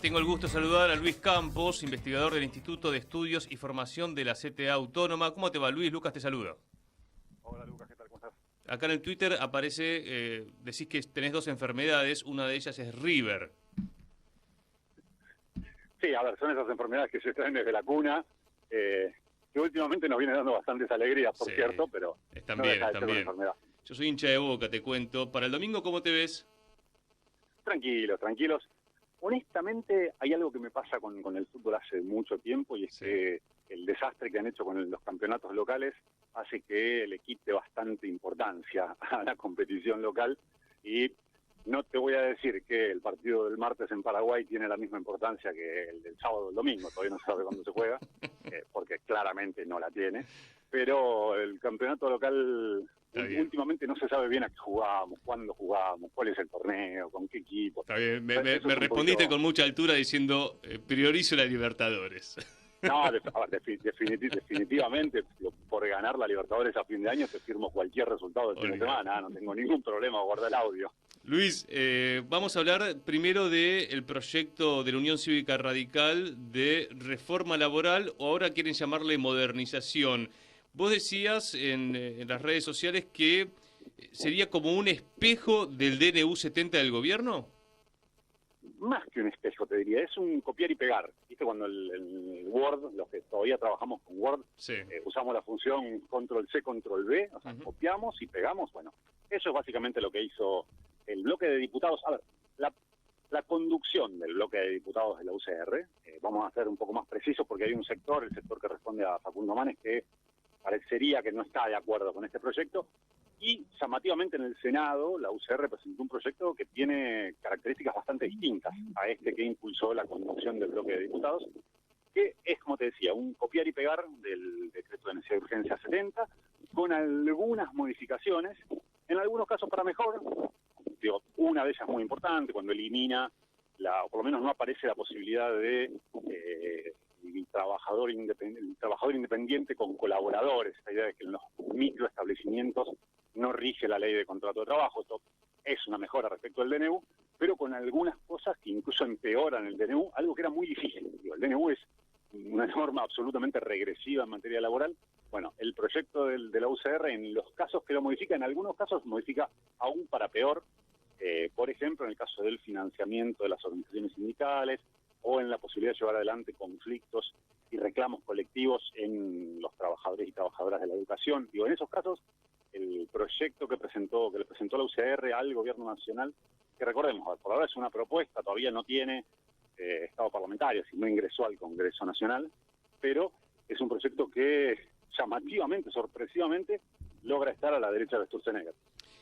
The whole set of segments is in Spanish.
tengo el gusto de saludar a Luis Campos, investigador del Instituto de Estudios y Formación de la CTA Autónoma. ¿Cómo te va, Luis? Lucas te saluda. Hola, Lucas, ¿qué tal? ¿Cómo estás? Acá en el Twitter aparece, decís que tenés dos enfermedades, una de ellas es River. Sí, a ver, son esas enfermedades que se traen desde la cuna, que últimamente nos viene dando bastantes alegrías, por cierto, pero están no bien, deja de están ser una bien. enfermedad. Yo soy hincha de Boca, te cuento. Para el domingo, ¿cómo te ves? Tranquilos. Honestamente, hay algo que me pasa con el fútbol hace mucho tiempo, y es que el desastre que han hecho con los campeonatos locales hace que le quite bastante importancia a la competición local, y no te voy a decir que el partido del martes en Paraguay tiene la misma importancia que el del sábado o el domingo, todavía no se sabe cuándo se juega, porque claramente no la tiene, pero el campeonato local últimamente no se sabe bien a qué jugamos, cuándo jugamos, cuál es el torneo, con qué equipo. Está bien, me respondiste con mucha altura diciendo priorizo la Libertadores. No, definitivamente, por ganar la Libertadores a fin de año te firmo cualquier resultado del fin de semana, no tengo ningún problema, guarda el audio. Luis, vamos a hablar primero del proyecto de la Unión Cívica Radical de reforma laboral, o ahora quieren llamarle modernización. Vos decías en las redes sociales que sería como un espejo del DNU 70 del gobierno. Más que un espejo, te diría, es un copiar y pegar. ¿Viste? Cuando el Word, los que todavía trabajamos con Word, usamos la función Control-C, Control-V, o sea, copiamos y pegamos. Bueno, eso es básicamente lo que hizo el bloque de diputados. A ver, la conducción del bloque de diputados de la UCR, vamos a ser un poco más precisos porque hay un sector, el sector que responde a Facundo Manes, que parecería que no está de acuerdo con este proyecto. Y llamativamente en el Senado, la UCR presentó un proyecto que tiene características bastante distintas a este que impulsó la conducción del bloque de diputados, que es, como te decía, un copiar y pegar del decreto de necesidad de urgencia 70, con algunas modificaciones, en algunos casos para mejor. Digo, una de ellas muy importante, cuando elimina, o por lo menos no aparece la posibilidad de el trabajador independiente con colaboradores, esta idea de que en los microestablecimientos no rige la ley de contrato de trabajo. Esto es una mejora respecto al DNU, pero con algunas cosas que incluso empeoran el DNU, algo que era muy difícil. Digo, el DNU es una norma absolutamente regresiva en materia laboral. Bueno, el proyecto de la UCR, en los casos que lo modifica, en algunos casos modifica aún para peor. Por ejemplo, en el caso del financiamiento de las organizaciones sindicales, o en la posibilidad de llevar adelante conflictos y reclamos colectivos en los trabajadores y trabajadoras de la educación. Digo, en esos casos, el proyecto que le presentó la UCR al Gobierno Nacional, que recordemos, por ahora es una propuesta, todavía no tiene estado parlamentario, si no ingresó al Congreso Nacional, pero es un proyecto que llamativamente, sorpresivamente, logra estar a la derecha de Sturzenegger.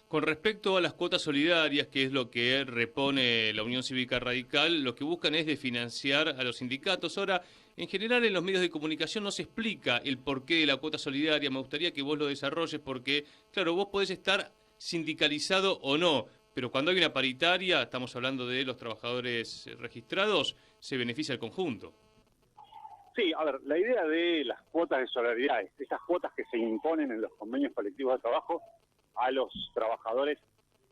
Con respecto a las cuotas solidarias, que es lo que repone la Unión Cívica Radical, lo que buscan es financiar a los sindicatos. Ahora, en general en los medios de comunicación no se explica el porqué de la cuota solidaria. Me gustaría que vos lo desarrolles porque, claro, vos podés estar sindicalizado o no, pero cuando hay una paritaria, estamos hablando de los trabajadores registrados, se beneficia el conjunto. Sí, a ver, la idea de las cuotas de solidaridad, esas cuotas que se imponen en los convenios colectivos de trabajo a los trabajadores,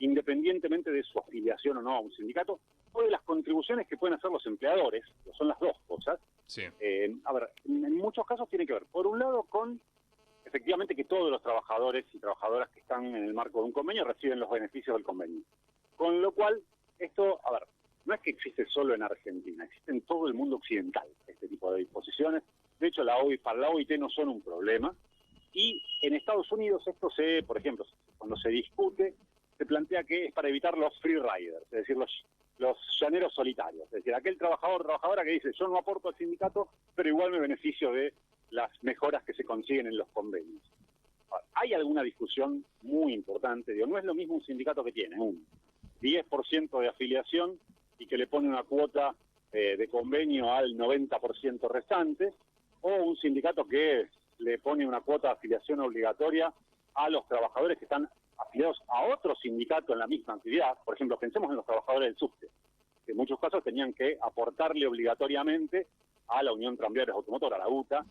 independientemente de su afiliación o no a un sindicato, o de las contribuciones que pueden hacer los empleadores, que son las dos cosas. Sí. A ver, en muchos casos tiene que ver, por un lado, con efectivamente que todos los trabajadores y trabajadoras que están en el marco de un convenio reciben los beneficios del convenio. Con lo cual, esto, a ver, no es que existe solo en Argentina, existe en todo el mundo occidental este tipo de disposiciones. De hecho, para la OIT no son un problema. Y en Estados Unidos esto por ejemplo, cuando se discute, se plantea que es para evitar los free riders, es decir, los llaneros solitarios. Es decir, aquel trabajador o trabajadora que dice, yo no aporto al sindicato, pero igual me beneficio de las mejoras que se consiguen en los convenios. Ahora, hay alguna discusión muy importante, digo, no es lo mismo un sindicato que tiene un 10% de afiliación y que le pone una cuota de convenio al 90% restante, o un sindicato que le pone una cuota de afiliación obligatoria a los trabajadores que están afiliados a otro sindicato en la misma actividad. Por ejemplo, pensemos en los trabajadores del subte, que en muchos casos tenían que aportarle obligatoriamente a la Unión Tranviarios Automotora, a la UTA,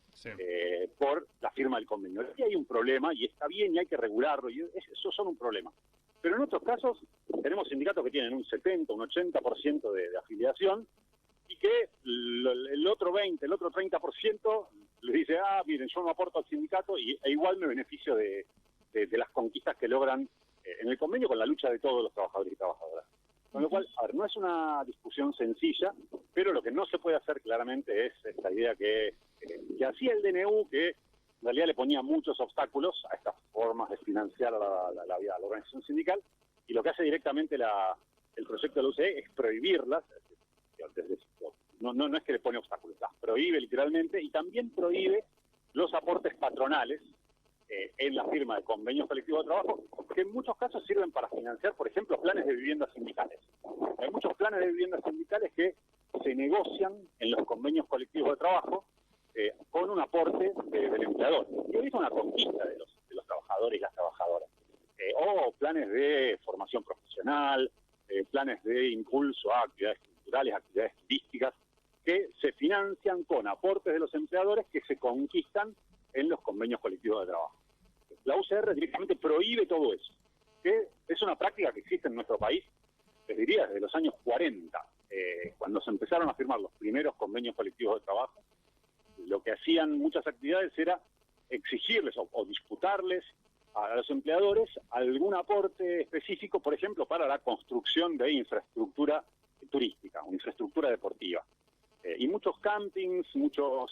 por la firma del convenio. Aquí hay un problema, y está bien, y hay que regularlo, y eso son un problema. Pero en otros casos tenemos sindicatos que tienen un 70, un 80% de afiliación, y que otro 20, el otro 30% le dice, miren, yo no aporto al sindicato e igual me beneficio de las conquistas que logran en el convenio con la lucha de todos los trabajadores y trabajadoras. Con lo cual, a ver, no es una discusión sencilla, pero lo que no se puede hacer claramente es esta idea que hacía el DNU, que en realidad le ponía muchos obstáculos a estas formas de financiar la vida de la organización sindical, y lo que hace directamente el proyecto de la UCE es prohibirlas. No es que le pone obstáculos, las prohíbe literalmente, y también prohíbe los aportes patronales en la firma de convenios colectivos de trabajo, que en muchos casos sirven para financiar, por ejemplo, planes de viviendas sindicales. Hay muchos planes de viviendas sindicales que se negocian en los convenios colectivos de trabajo con un aporte del empleador. Y hoy es una conquista de los trabajadores y las trabajadoras. O planes de formación profesional, planes de impulso a actividades culturales, actividades turísticas, que se financian con aportes de los empleadores que se conquistan en los convenios colectivos de trabajo. La UCR directamente prohíbe todo eso, que es una práctica que existe en nuestro país, les diría, desde los años 40, cuando se empezaron a firmar los primeros convenios colectivos de trabajo. Lo que hacían muchas actividades era exigirles o disputarles a los empleadores algún aporte específico, por ejemplo, para la construcción de infraestructura turística o infraestructura deportiva. Y muchos campings, muchos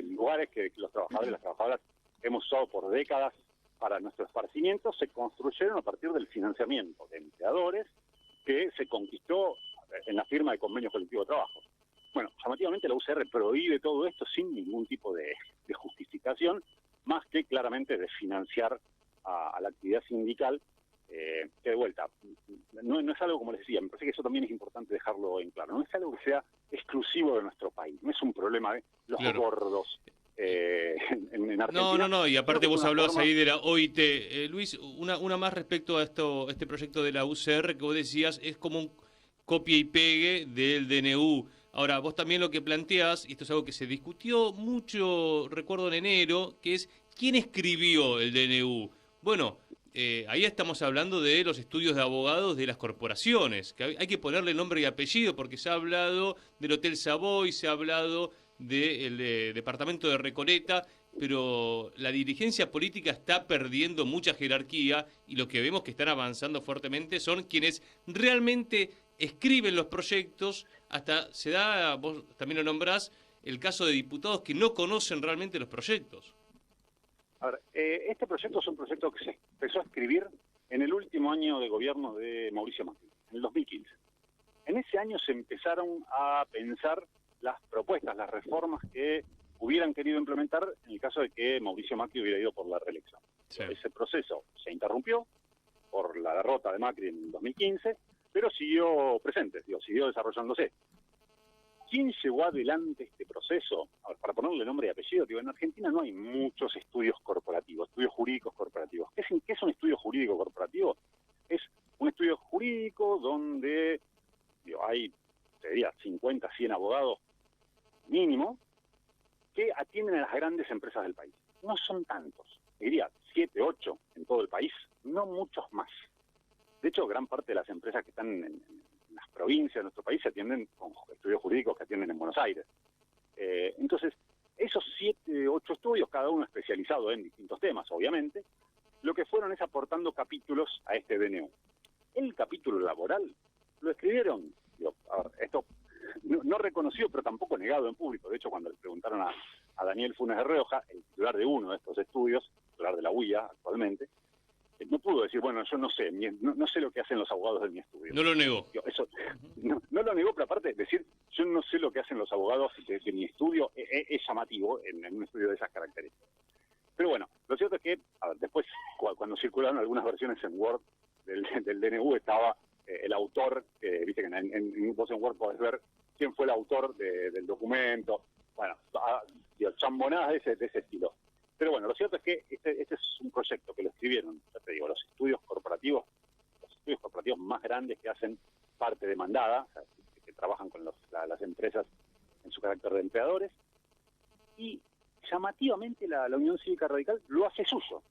lugares que los trabajadores y las trabajadoras hemos usado por décadas para nuestro esparcimiento, se construyeron a partir del financiamiento de empleadores que se conquistó en la firma de convenios colectivos de trabajo. Bueno, llamativamente la UCR prohíbe todo esto sin ningún tipo de justificación, más que claramente de financiar a la actividad sindical, que de vuelta, no es algo, como les decía, me parece que eso también es importante dejarlo en claro, no es algo que sea exclusivo de nuestro país, no es un problema de los gordos en Argentina. No, y aparte vos hablabas ahí de la OIT. Luis, una más respecto a este proyecto de la UCR que vos decías, es como un copia y pegue del DNU. Ahora, vos también lo que planteás, y esto es algo que se discutió mucho, recuerdo en enero, que es ¿quién escribió el DNU? Bueno, ahí estamos hablando de los estudios de abogados de las corporaciones, que hay que ponerle nombre y apellido, porque se ha hablado del Hotel Savoy, se ha hablado del departamento de Recoleta, pero la dirigencia política está perdiendo mucha jerarquía y lo que vemos que están avanzando fuertemente son quienes realmente escriben los proyectos. Hasta se da, vos también lo nombrás, el caso de diputados que no conocen realmente los proyectos. A ver, este proyecto es un proyecto que se empezó a escribir en el último año de gobierno de Mauricio Macri, en el 2015. En ese año se empezaron a pensar las propuestas, las reformas que hubieran querido implementar en el caso de que Mauricio Macri hubiera ido por la reelección. Sí. Ese proceso se interrumpió por la derrota de Macri en 2015, pero siguió presente, siguió desarrollándose. ¿Quién llevó adelante este proceso? A ver, para ponerle nombre y apellido, en Argentina no hay muchos estudios corporativos, estudios jurídicos corporativos. ¿Qué es un estudio jurídico corporativo? Es un estudio jurídico donde hay, te diría, 50, 100 abogados mínimo que atienden a las grandes empresas del país. No son tantos, te diría 7, 8 en todo el país, no muchos más. De hecho, gran parte de las empresas que están en las provincias de nuestro país se atienden con estudios jurídicos que atienden en Buenos Aires. Entonces, esos 7, 8 estudios, cada uno especializado en distintos temas, obviamente, lo que fueron es aportando capítulos a este DNU. El capítulo laboral lo escribieron, esto no reconocido, pero tampoco negado en público. De hecho, cuando le preguntaron a Daniel Funes de Rioja, el titular de uno de estos estudios, titular de la UIA actualmente, no pudo decir, bueno, yo no sé, no sé lo que hacen los abogados de mi estudio. No lo negó. No lo negó, pero aparte decir, yo no sé lo que hacen los abogados de mi estudio, es llamativo en un estudio de esas características. Pero bueno, lo cierto es que después, cuando circularon algunas versiones en Word del DNU, estaba el autor, viste que vos en Word podés ver quién fue el autor del documento, bueno, chambonadas de ese estilo. Pero bueno, lo cierto es que este es un proyecto que lo escribieron, ya te digo, los estudios corporativos más grandes que hacen parte demandada, o sea, que trabajan con las empresas en su carácter de empleadores, y llamativamente la Unión Cívica Radical lo hace suyo,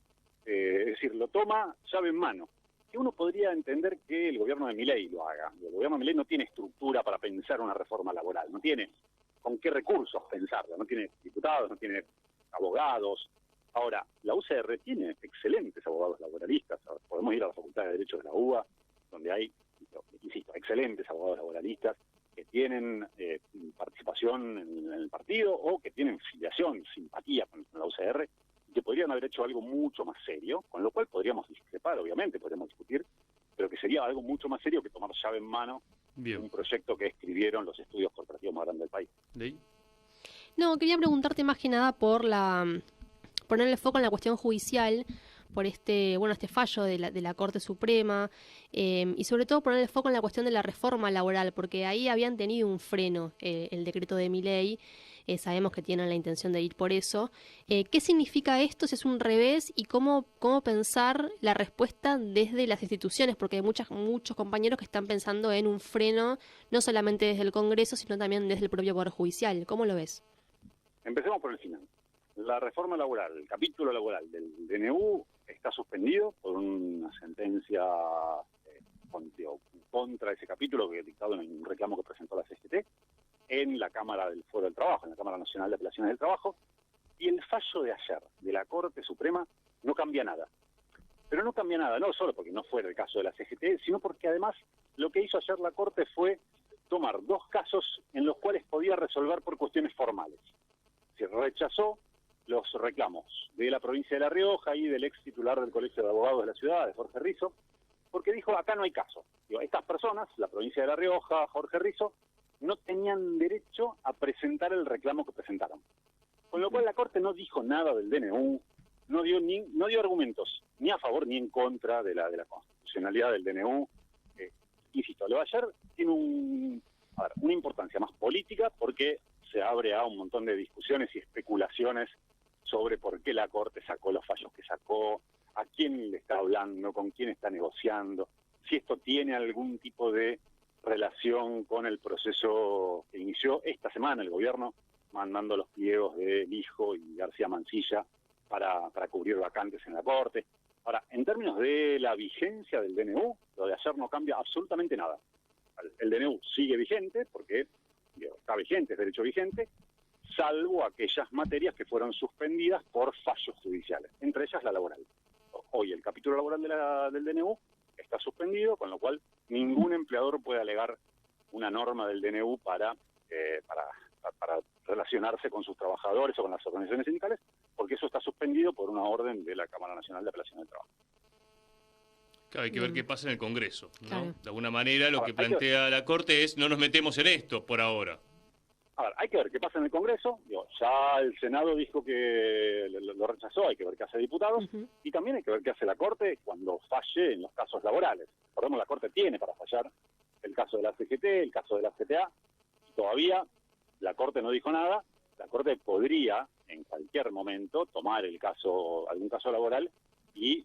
es decir, lo toma llave en mano. Que uno podría entender que el gobierno de Milei lo haga. El gobierno de Milei no tiene estructura para pensar una reforma laboral, no tiene con qué recursos pensarla. No tiene diputados, no tiene abogados. Ahora, la UCR tiene excelentes abogados laboralistas. Ahora, podemos ir a la Facultad de Derecho de la UBA, donde hay, insisto, excelentes abogados laboralistas que tienen participación en el partido o que tienen filiación, simpatía con la UCR, y que podrían haber hecho algo mucho más serio, con lo cual podríamos discrepar, obviamente, podríamos discutir, pero que sería algo mucho más serio que tomar llave en mano un proyecto que escribieron los estudios corporativos más grandes del país. ¿Sí? No, quería preguntarte más que nada por ponerle foco en la cuestión judicial, por este fallo de la Corte Suprema, y sobre todo ponerle foco en la cuestión de la reforma laboral, porque ahí habían tenido un freno el decreto de Milei. Sabemos que tienen la intención de ir por eso. ¿Qué significa esto? Si es un revés, y cómo pensar la respuesta desde las instituciones, porque hay muchos compañeros que están pensando en un freno, no solamente desde el Congreso, sino también desde el propio Poder Judicial. ¿Cómo lo ves? Empecemos por el final. La reforma laboral, el capítulo laboral del DNU está suspendido por una sentencia contra ese capítulo que dictado en un reclamo que presentó la CGT en la Cámara del Foro del Trabajo, en la Cámara Nacional de Apelaciones del Trabajo, y el fallo de ayer de la Corte Suprema no cambia nada. Pero no cambia nada, no solo porque no fue el caso de la CGT, sino porque además lo que hizo ayer la Corte fue tomar dos casos en los cuales podía resolver por cuestiones formales. Se rechazó los reclamos de la provincia de La Rioja y del ex titular del Colegio de Abogados de la ciudad, de Jorge Rizo, porque dijo, acá no hay caso. Estas personas, la provincia de La Rioja, Jorge Rizo, no tenían derecho a presentar el reclamo que presentaron. Con lo cual la Corte no dijo nada del DNU, no dio argumentos ni a favor ni en contra de la constitucionalidad del DNU. Insisto, lo de ayer tiene una importancia más política porque se abre a un montón de discusiones y especulaciones sobre por qué la Corte sacó los fallos que sacó, a quién le está hablando, con quién está negociando, si esto tiene algún tipo de relación con el proceso que inició esta semana el gobierno, mandando los pliegos de Lijo y García Mansilla para cubrir vacantes en la Corte. Ahora, en términos de la vigencia del DNU, lo de ayer no cambia absolutamente nada. El DNU sigue vigente porque está vigente, es derecho vigente, salvo aquellas materias que fueron suspendidas por fallos judiciales, entre ellas la laboral. Hoy el capítulo laboral del DNU está suspendido, con lo cual ningún empleador puede alegar una norma del DNU para relacionarse con sus trabajadores o con las organizaciones sindicales, porque eso está suspendido por una orden de la Cámara Nacional de Apelaciones del Trabajo. Claro, hay que ver qué pasa en el Congreso, ¿no? Claro. De alguna manera lo que plantea la Corte es no nos metemos en esto por ahora. A ver, hay que ver qué pasa en el Congreso. Ya el Senado dijo que lo rechazó, hay que ver qué hace diputados, y también hay que ver qué hace la Corte cuando falle en los casos laborales. Recordemos, la Corte tiene para fallar el caso de la CGT, el caso de la CTA, y todavía la Corte no dijo nada. La Corte podría, en cualquier momento, tomar algún caso laboral y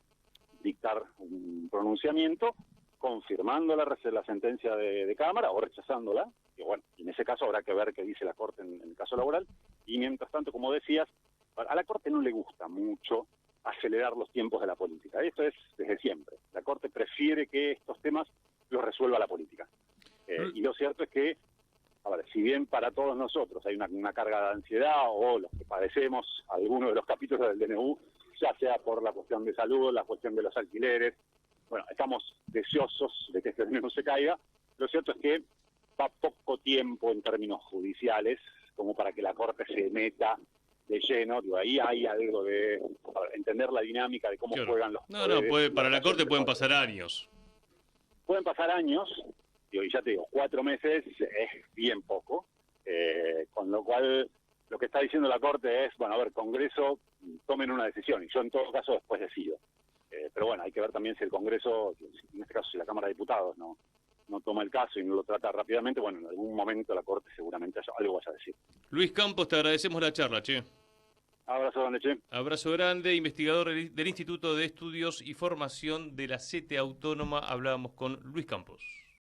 dictar un pronunciamiento confirmando la sentencia de Cámara o rechazándola. Y bueno, en ese caso habrá que ver qué dice la Corte en el caso laboral. Y mientras tanto, como decías, a la Corte no le gusta mucho acelerar los tiempos de la política. Esto es desde siempre. La Corte prefiere que estos temas los resuelva la política. Y lo cierto es que, a ver, si bien para todos nosotros hay una carga de ansiedad, o los que padecemos algunos de los capítulos del DNU, ya sea por la cuestión de salud, la cuestión de los alquileres, bueno, estamos deseosos de que este DNU se caiga. Lo cierto es que va poco tiempo en términos judiciales como para que la Corte se meta de lleno. Ahí hay algo de entender la dinámica de cómo juegan los poderes. Para la Corte pueden pasar años. Pueden pasar años, y ya te digo, 4 meses es bien poco, con lo cual lo que está diciendo la Corte es, bueno, a ver, Congreso, tomen una decisión, y yo en todo caso después decido. Pero bueno, hay que ver también si el Congreso, en este caso si la Cámara de Diputados no toma el caso y no lo trata rápidamente, bueno, en algún momento la Corte seguramente algo vaya a decir. Luis Campos, te agradecemos la charla, che. Abrazo grande, che. Abrazo grande, investigador del Instituto de Estudios y Formación de la CTA Autónoma. Hablábamos con Luis Campos.